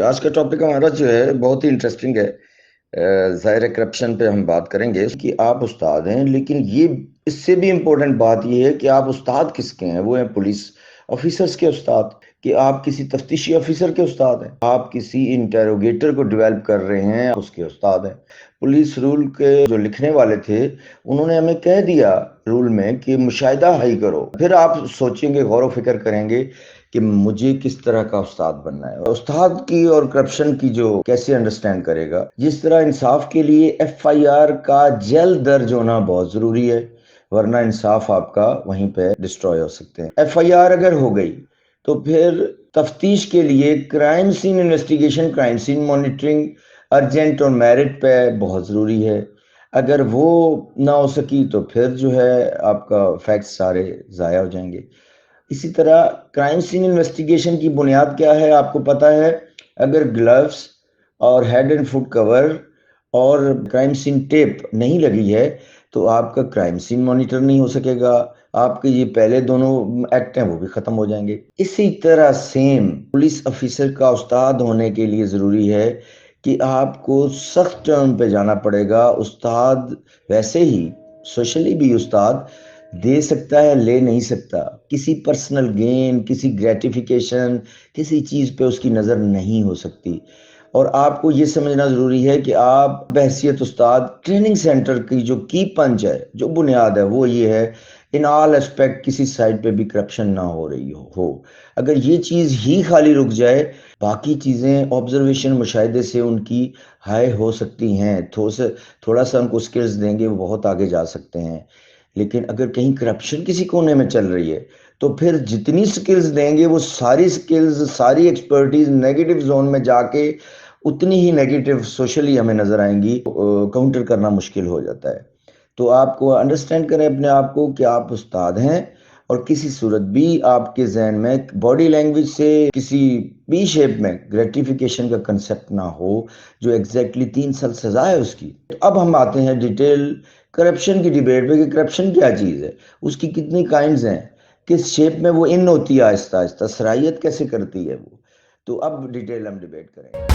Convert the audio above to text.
آج کا ٹاپک ہمارا جو ہے بہت ہی انٹرسٹنگ ہے۔ ظاہر کرپشن پہ ہم بات کریں گے کہ آپ استاد ہیں، لیکن یہ اس سے بھی امپورٹنٹ بات یہ ہے کہ آپ استاد کس کے ہیں۔ وہ ہیں پولیس آفیسرز کے استاد، کہ آپ کسی تفتیشی آفیسر کے استاد ہیں، آپ کسی انٹیروگیٹر کو ڈیولپ کر رہے ہیں، اس کے استاد ہیں۔ پولیس رول کے جو لکھنے والے تھے انہوں نے ہمیں کہہ دیا رول میں کہ مشاہدہ ہائی کرو، پھر آپ سوچیں گے، غور و فکر کریں گے کہ مجھے کس طرح کا استاد بننا ہے۔ استاد کی اور کرپشن کی جو کیسے انڈرسٹینڈ کرے گا، جس طرح انصاف کے لیے ایف آئی آر کا جلد درج ہونا بہت ضروری ہے، ورنہ انصاف آپ کا وہیں پہ ڈسٹروائے ہو سکتے ہیں۔ ایف آئی آر اگر ہو گئی تو پھر تفتیش کے لیے crime scene investigation, crime scene monitoring urgent اور میرٹ پہ بہت ضروری ہے۔ اگر وہ نہ ہو سکی تو پھر جو ہے آپ کا فیکٹس سارے ضائع ہو جائیں گے۔ اسی طرح کرائم سین انویسٹیگیشن کی بنیاد کیا ہے آپ کو پتا ہے؟ اگر گلوز اور ہیڈ اینڈ فٹ کور اور کرائم سین ٹیپ نہیں لگی ہے تو آپ کا کرائم سین مانیٹر نہیں ہو سکے گا، آپ کے یہ پہلے دونوں ایکٹ ہیں وہ بھی ختم ہو جائیں گے۔ اسی طرح سیم پولیس افیسر کا استاد ہونے کے لیے ضروری ہے کہ آپ کو سخت ٹرم پہ جانا پڑے گا۔ استاد ویسے ہی سوشلی بھی استاد دے سکتا ہے، لے نہیں سکتا۔ کسی پرسنل گین، کسی گریٹیفیکیشن، کسی چیز پہ اس کی نظر نہیں ہو سکتی۔ اور آپ کو یہ سمجھنا ضروری ہے کہ آپ بحیثیت استاد ٹریننگ سینٹر کی جو کی پنچ ہے، جو بنیاد ہے، وہ یہ ہے ان آل اسپیکٹ کسی سائڈ پہ بھی کرپشن نہ ہو رہی ہو۔ اگر یہ چیز ہی خالی رک جائے، باقی چیزیں آبزرویشن، مشاہدے سے ان کی ہائے ہو سکتی ہیں، تھوڑا سا ان کو سکلز دیں گے وہ بہت آگے جا سکتے ہیں۔ لیکن اگر کہیں کرپشن کسی کونے میں چل رہی ہے تو پھر جتنی سکلز دیں گے وہ ساری سکلز، ساری ایکسپرٹیز نیگیٹو زون میں جا کے اتنی ہی نیگیٹو سوشلی ہمیں نظر آئیں گی، کاؤنٹر کرنا مشکل ہو جاتا ہے۔ تو آپ کو انڈرسٹینڈ کریں اپنے آپ کو کہ آپ استاد ہیں، اور کسی صورت بھی آپ کے ذہن میں باڈی لینگویج سے کسی بھی شیپ میں گریٹیفیکیشن کا کنسپٹ نہ ہو، جو ایگزیکٹلی 3 سال سزا ہے اس کی۔ اب ہم آتے ہیں ڈیٹیل کرپشن کی ڈیبیٹ پہ کہ کرپشن کیا چیز ہے، اس کی کتنی کائنڈز ہیں، کس شیپ میں وہ ان ہوتی ہے، آہستہ آہستہ سرائیت کیسے کرتی ہے وہ۔ تو اب ڈیٹیل ہم ڈیبیٹ کریں گے۔